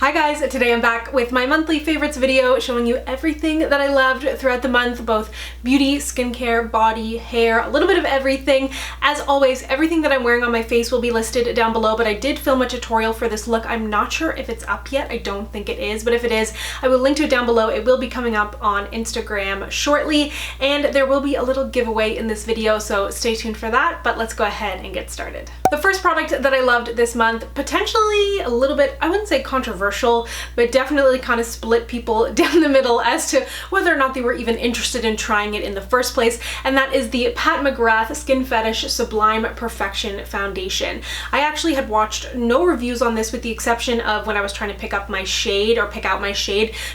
Hi guys, today I'm back with my monthly favorites video showing you everything that I loved throughout the month, both beauty, skincare, body, hair, a little bit of everything. As always, everything that I'm wearing on my face will be listed down below, but I did film a tutorial for this look. I'm not sure if it's up yet. I don't think it is, but if it is, I will link to it down below. It will be coming up on Instagram shortly, and there will be a little giveaway in this video, so stay tuned for that, but let's go ahead and get started. The first product that I loved this month, potentially a little bit, I wouldn't say controversial, but definitely kind of split people down the middle as to whether or not they were even interested in trying it in the first place, and that is the Pat McGrath Skin Fetish Sublime Perfection Foundation. I actually had watched no reviews on this with the exception of when I was trying to pick out my shade,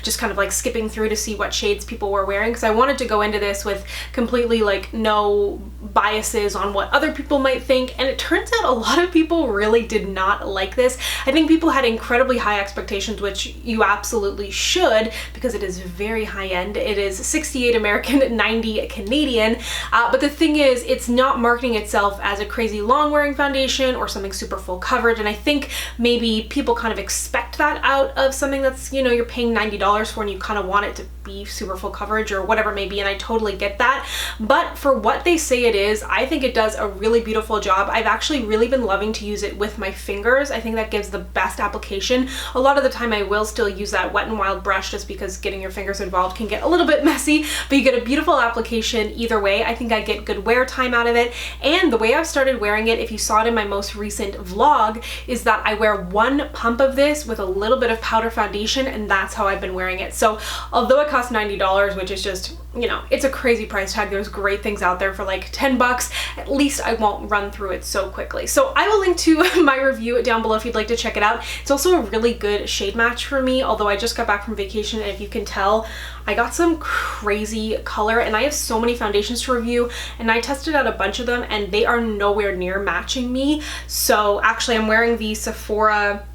just kind of like skipping through to see what shades people were wearing, because I wanted to go into this with completely like no biases on what other people might think, and it turns out a lot of people really did not like this. I think people had incredibly high expectations, which you absolutely should because it is very high end. It is 68 American, 90 Canadian, but the thing is, it's not marketing itself as a crazy long wearing foundation or something super full coverage, and I think maybe people kind of expect that out of something that's, you know, you're paying $90 for and you kind of want it to be super full coverage or whatever it may be, and I totally get that. But for what they say it is, I think it does a really beautiful job. I've actually really been loving to use it with my fingers. I think that gives the best application. A lot of the time I will still use that Wet n Wild brush just because getting your fingers involved can get a little bit messy, but you get a beautiful application either way. I think I get good wear time out of it, and the way I've started wearing it, if you saw it in my most recent vlog, is that I wear one pump of this with a little bit of powder foundation, and that's how I've been wearing it. So although it costs $90, which is just, you know, it's a crazy price tag, there's great things out there for like 10 bucks, at least I won't run through it so quickly. So I will link to my review down below if you'd like to check it out. It's also a really good shade match for me, although I just got back from vacation, and if you can tell, I got some crazy color, and I have so many foundations to review, and I tested out a bunch of them and they are nowhere near matching me. So actually I'm wearing the Sephora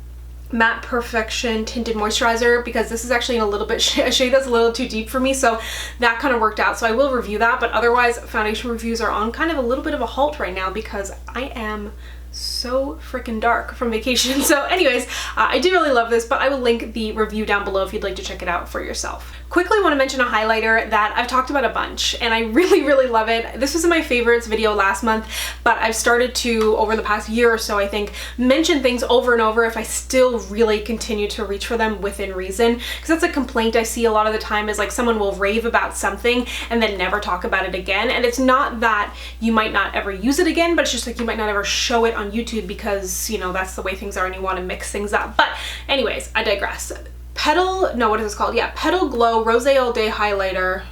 Matte Perfection Tinted Moisturizer because this is actually in a little bit a shade that's a little too deep for me, so that kind of worked out. So I will review that, but otherwise foundation reviews are on kind of a little bit of a halt right now because I am so freaking dark from vacation. So anyways, I do really love this, but I will link the review down below if you'd like to check it out for yourself. Quickly want to mention a highlighter that I've talked about a bunch and I really love it. This was in my favorites video last month, but I've started to, over the past year or so, I think, mention things over and over if I still really continue to reach for them within reason, because that's a complaint I see a lot of the time, is like someone will rave about something and then never talk about it again. And it's not that you might not ever use it again, but it's just like you might not ever show it on YouTube because, you know, that's the way things are and you want to mix things up. But anyways, I digress. Petal, no, what is this called? Yeah, Petal Glow Rose All Day Highlighter.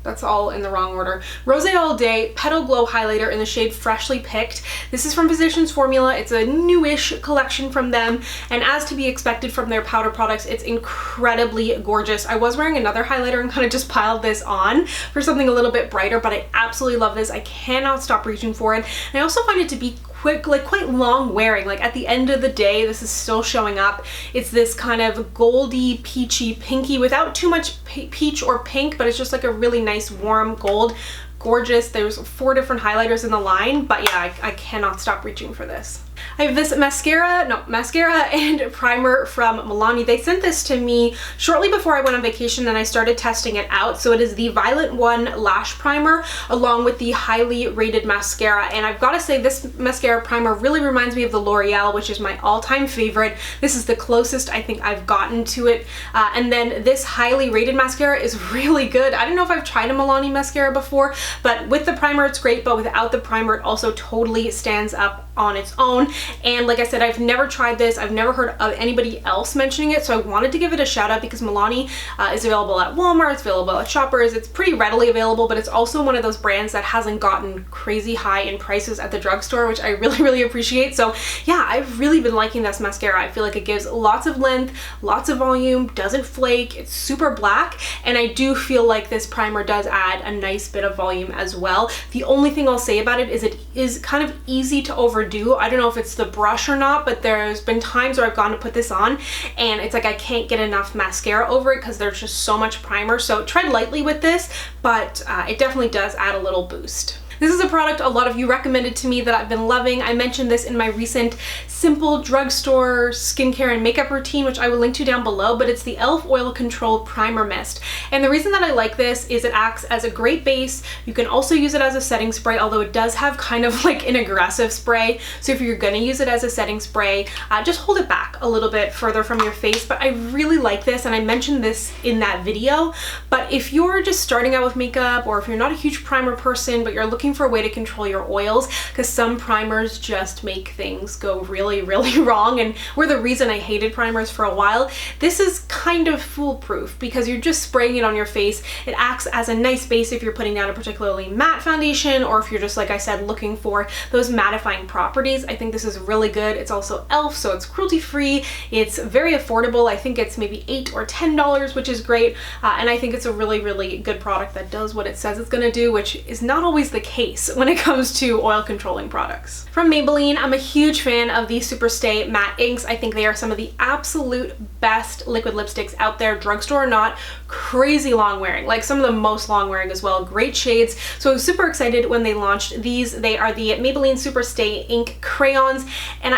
That's all in the wrong order. Rose All Day Petal Glow Highlighter in the shade Freshly Picked. This is from Physicians Formula. It's a newish collection from them, and as to be expected from their powder products, it's incredibly gorgeous. I was wearing another highlighter and kind of just piled this on for something a little bit brighter, but I absolutely love this. I cannot stop reaching for it. And I also find it to be quick, like quite long wearing. Like at the end of the day, this is still showing up. It's this kind of goldy, peachy, pinky without too much peach or pink, but it's just like a really nice warm gold. Gorgeous. There's 4 different highlighters in the line, but yeah, I cannot stop reaching for this. I have this mascara and primer from Milani. They sent this to me shortly before I went on vacation and I started testing it out. So it is the Violet One Lash Primer along with the highly rated mascara. And I've got to say, this mascara primer really reminds me of the L'Oreal, which is my all-time favorite. This is the closest I think I've gotten to it. And then this highly rated mascara is really good. I don't know if I've tried a Milani mascara before, but with the primer it's great, but without the primer it also totally stands up on its own. And like I said, I've never tried this. I've never heard of anybody else mentioning it, so I wanted to give it a shout out because Milani is available at Walmart, it's available at Shoppers, it's pretty readily available, but it's also one of those brands that hasn't gotten crazy high in prices at the drugstore, which I really appreciate. So yeah, I've really been liking this mascara. I feel like it gives lots of length, lots of volume, doesn't flake, it's super black, and I do feel like this primer does add a nice bit of volume as well. The only thing I'll say about it is kind of easy to overdo. I don't know if it's the brush or not, but there's been times where I've gone to put this on and it's like I can't get enough mascara over it because there's just so much primer. So tread lightly with this, but it definitely does add a little boost. This is a product a lot of you recommended to me that I've been loving. I mentioned this in my recent simple drugstore skincare and makeup routine, which I will link to down below, but it's the e.l.f. Oil Control Primer Mist. And the reason that I like this is it acts as a great base. You can also use it as a setting spray, although it does have kind of like an aggressive spray. So if you're gonna use it as a setting spray, just hold it back a little bit further from your face. But I really like this, and I mentioned this in that video. But if you're just starting out with makeup, or if you're not a huge primer person, but you're looking for a way to control your oils, because some primers just make things go really, really wrong, and were the reason I hated primers for a while, this is kind of foolproof because you're just spraying it on your face. It acts as a nice base if you're putting down a particularly matte foundation, or if you're just, like I said, looking for those mattifying properties. I think this is really good. It's also e.l.f., so it's cruelty-free. It's very affordable. I think it's maybe $8 or $10, which is great. And I think it's a really, really good product that does what it says it's gonna do, which is not always the case when it comes to oil controlling products. From Maybelline, I'm a huge fan of the Superstay Matte Inks. I think they are some of the absolute best liquid lipsticks out there, drugstore or not. Crazy long wearing, like some of the most long wearing as well. Great shades. So I was super excited when they launched these. They are the Maybelline Superstay Ink crayons, and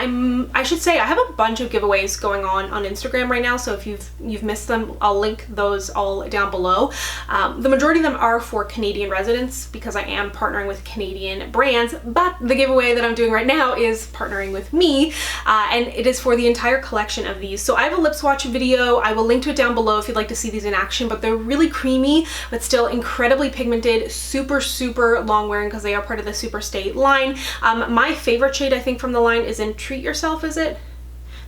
I should say I have a bunch of giveaways going on Instagram right now, so if you've missed them, I'll link those all down below. The majority of them are for Canadian residents because I am partnering with Canadian brands, but the giveaway that I'm doing right now is partnering with me, and it is for the entire collection of these. So I have a lip swatch video. I will link to it down below if you'd like to see these in action, but they're really creamy but still incredibly pigmented, super, super long wearing because they are part of the Superstay line. My favorite shade I think from the line is in Treat Yourself, is it?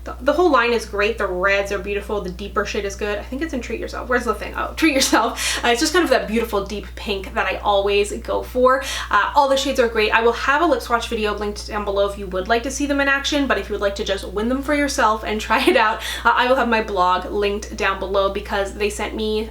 The whole line is great. The reds are beautiful. The deeper shade is good. I think it's in Treat Yourself. Where's the thing? Oh, Treat Yourself. It's just kind of that beautiful deep pink that I always go for. All the shades are great. I will have a lip swatch video linked down below if you would like to see them in action, but if you would like to just win them for yourself and try it out, I will have my blog linked down below because they sent me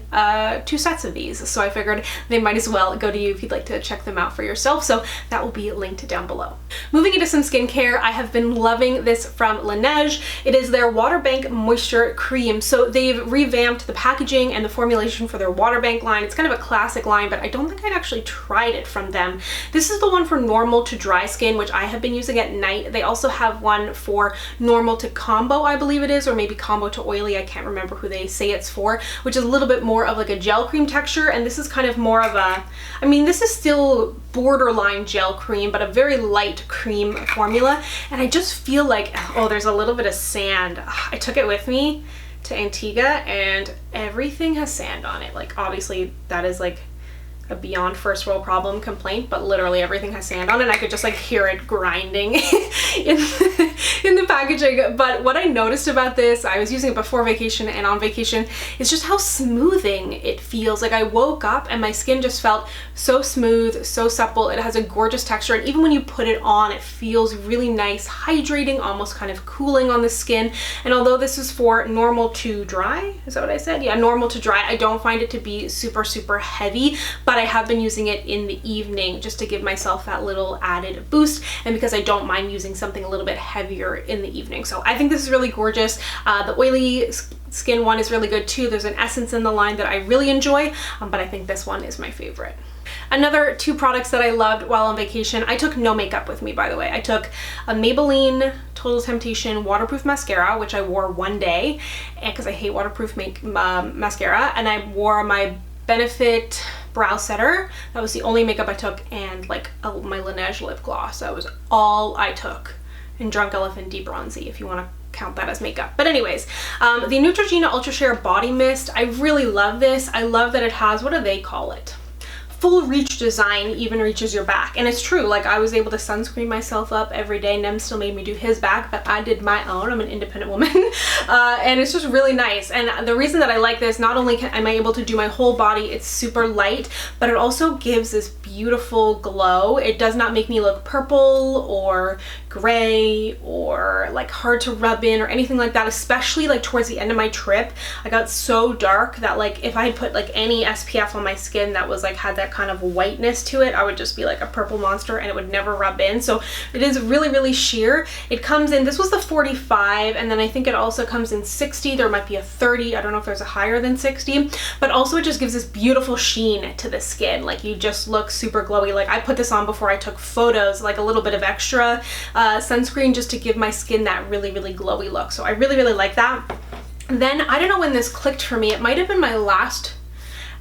2 sets of these. So I figured they might as well go to you if you'd like to check them out for yourself. So that will be linked down below. Moving into some skincare, I have been loving this from Laneige. It is their Water Bank Moisture Cream. So they've revamped the packaging and the formulation for their Water Bank line. It's kind of a classic line, but I don't think I'd actually tried it from them. This is the one for normal to dry skin, which I have been using at night. They also have one for normal to combo, I believe it is, or maybe combo to oily. I can't remember who they say it's for, which is a little bit more of like a gel cream texture. And this is kind of more of a, I mean, this is still borderline gel cream, but a very light cream formula. And I just feel like, oh, there's a little bit of sand. I took it with me to Antigua and everything has sand on it. Like, obviously that is like a beyond first world problem complaint, but literally everything has sand on it. I could just like hear it grinding in the packaging. But what I noticed about this, I was using it before vacation and on vacation, is just how smoothing it feels. Like I woke up and my skin just felt so smooth, so supple. It has a gorgeous texture, and even when you put it on, it feels really nice, hydrating, almost kind of cooling on the skin. And although this is for normal to dry, is that what I said? Yeah, normal to dry, I don't find it to be super, super heavy, but I have been using it in the evening just to give myself that little added boost, and because I don't mind using something a little bit heavier in the evening. So I think this is really gorgeous. The oily skin one is really good too. There's an essence in the line that I really enjoy, but I think this one is my favorite. Another 2 products that I loved while on vacation, I took no makeup with me, by the way. I took a Maybelline Total Temptation waterproof mascara, which I wore one day because I hate waterproof mascara, and I wore my Benefit brow setter. That was the only makeup I took, and like my Laneige lip gloss. That was all I took. And Drunk Elephant Deep Bronzy, if you want to count that as makeup. But anyways, the Neutrogena Ultra Sheer Body Mist, I really love this. I love that it has, what do they call it? Full reach design, even reaches your back. And it's true, like I was able to sunscreen myself up every day. Nem still made me do his back, but I did my own. I'm an independent woman. And it's just really nice. And the reason that I like this, not only am I able to do my whole body, it's super light, but it also gives this beautiful glow. It does not make me look purple or gray or like hard to rub in or anything like that, especially like towards the end of my trip. I got so dark that like if I had put like any SPF on my skin that was like had that kind of whiteness to it, I would just be like a purple monster and it would never rub in. So it is really, really sheer. It comes in, this was the 45, and then I think it also comes in 60. There might be a 30. I don't know if there's a higher than 60, but also it just gives this beautiful sheen to the skin. Like you just look super glowy. Like I put this on before I took photos, like a little bit of extra sunscreen just to give my skin that really, really glowy look. So I really, really like that. Then I don't know when this clicked for me. It might have been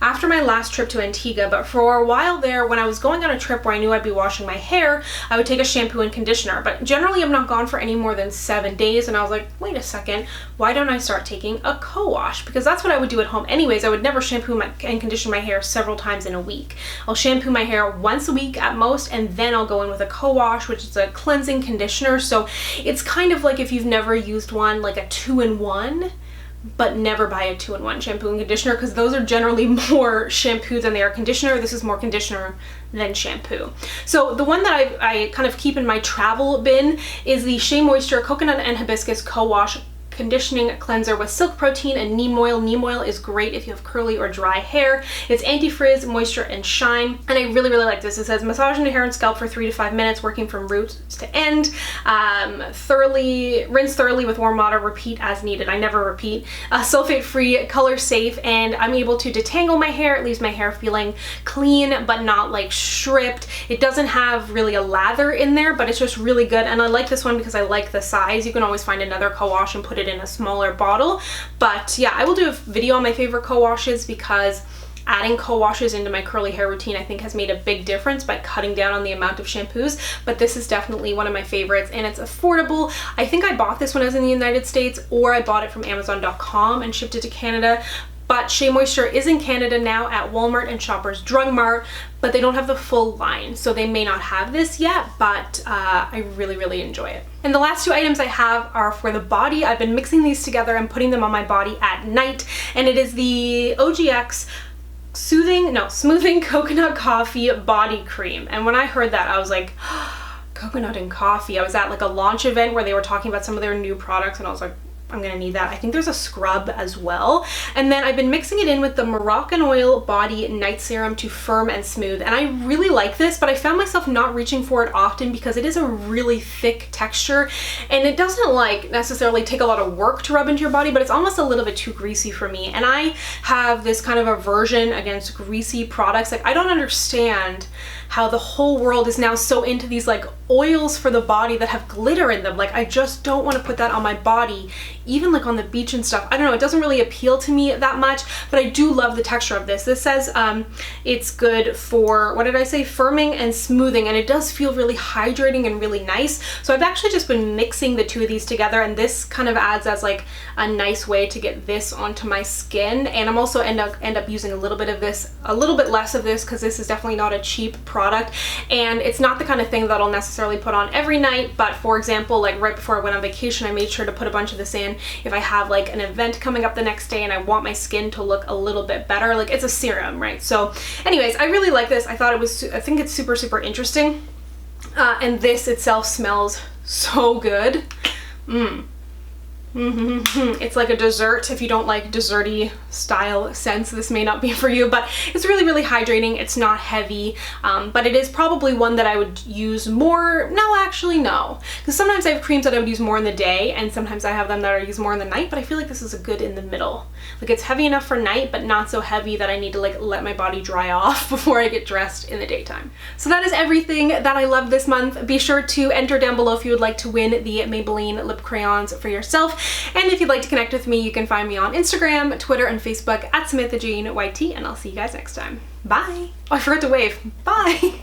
after my last trip to Antigua, but for a while there, when I was going on a trip where I knew I'd be washing my hair, I would take a shampoo and conditioner. But generally I'm not gone for any more than 7 days, and I was like, wait a second, why don't I start taking a co-wash? Because that's what I would do at home anyways. I would never shampoo and condition my hair several times in a week. I'll shampoo my hair once a week at most, and then I'll go in with a co-wash, which is a cleansing conditioner. So it's kind of like if you've never used one, like a 2-in-1, but never buy a 2-in-1 shampoo and conditioner, because those are generally more shampoo than they are conditioner. This is more conditioner than shampoo. So the one that I kind of keep in my travel bin is the Shea Moisture Coconut and Hibiscus Co-Wash Conditioning Cleanser with Silk Protein and neem oil. Neem oil is great if you have curly or dry hair. It's anti-frizz, moisture, and shine. And I really, really like this. It says massage into hair and scalp for 3 to 5 minutes, working from roots to end. Rinse thoroughly with warm water, repeat as needed. I never repeat. Sulfate-free, color safe, and I'm able to detangle my hair. It leaves my hair feeling clean, but not like stripped. It doesn't have really a lather in there, but it's just really good. And I like this one because I like the size. You can always find another co-wash and put it in a smaller bottle. But yeah, I will do a video on my favorite co-washes, because adding co-washes into my curly hair routine I think has made a big difference by cutting down on the amount of shampoos. But this is definitely one of my favorites, and it's affordable. I think I bought this when I was in the United States, or I bought it from Amazon.com and shipped it to Canada. But Shea Moisture is in Canada now at Walmart and Shoppers Drug Mart, but they don't have the full line, so they may not have this yet, but I really, really enjoy it. And the last 2 items I have are for the body. I've been mixing these together and putting them on my body at night, and it is the OGX Smoothing Coconut Coffee Body Cream. And when I heard that, I was like, coconut and coffee. I was at like a launch event where they were talking about some of their new products, and I was like, I'm gonna need that. I think there's a scrub as well. And then I've been mixing it in with the Moroccan Oil Body Night Serum to firm and smooth. And I really like this, but I found myself not reaching for it often because it is a really thick texture, and it doesn't like necessarily take a lot of work to rub into your body, but it's almost a little bit too greasy for me. And I have this kind of aversion against greasy products. Like I don't understand how the whole world is now so into these like oils for the body that have glitter in them. Like I just don't want to put that on my body, even like on the beach and stuff. I don't know, it doesn't really appeal to me that much, but I do love the texture of this. This says it's good for, what did I say, firming and smoothing, and it does feel really hydrating and really nice. So I've actually just been mixing the 2 of these together, and this kind of adds as like a nice way to get this onto my skin. And I'm also end up using a little bit of this, a little bit less of this, because this is definitely not a cheap product, and it's not the kind of thing that I'll necessarily put on every night. But for example, like right before I went on vacation, I made sure to put a bunch of this in if I have like an event coming up the next day and I want my skin to look a little bit better. Like it's a serum, right? So anyways, I really like this. I think it's super, super interesting. And this itself smells so good. It's like a dessert. If you don't like desserty style scents, this may not be for you, but it's really, really hydrating. It's not heavy, but it is probably one that I would use more. No, actually no, because sometimes I have creams that I would use more in the day, and sometimes I have them that I use more in the night, but I feel like this is a good in the middle. Like it's heavy enough for night, but not so heavy that I need to like let my body dry off before I get dressed in the daytime. So that is everything that I love this month. Be sure to enter down below if you would like to win the Maybelline lip crayons for yourself. And if you'd like to connect with me, you can find me on Instagram, Twitter, and Facebook at SamanthaJaneYT, and I'll see you guys next time. Bye! Oh, I forgot to wave. Bye!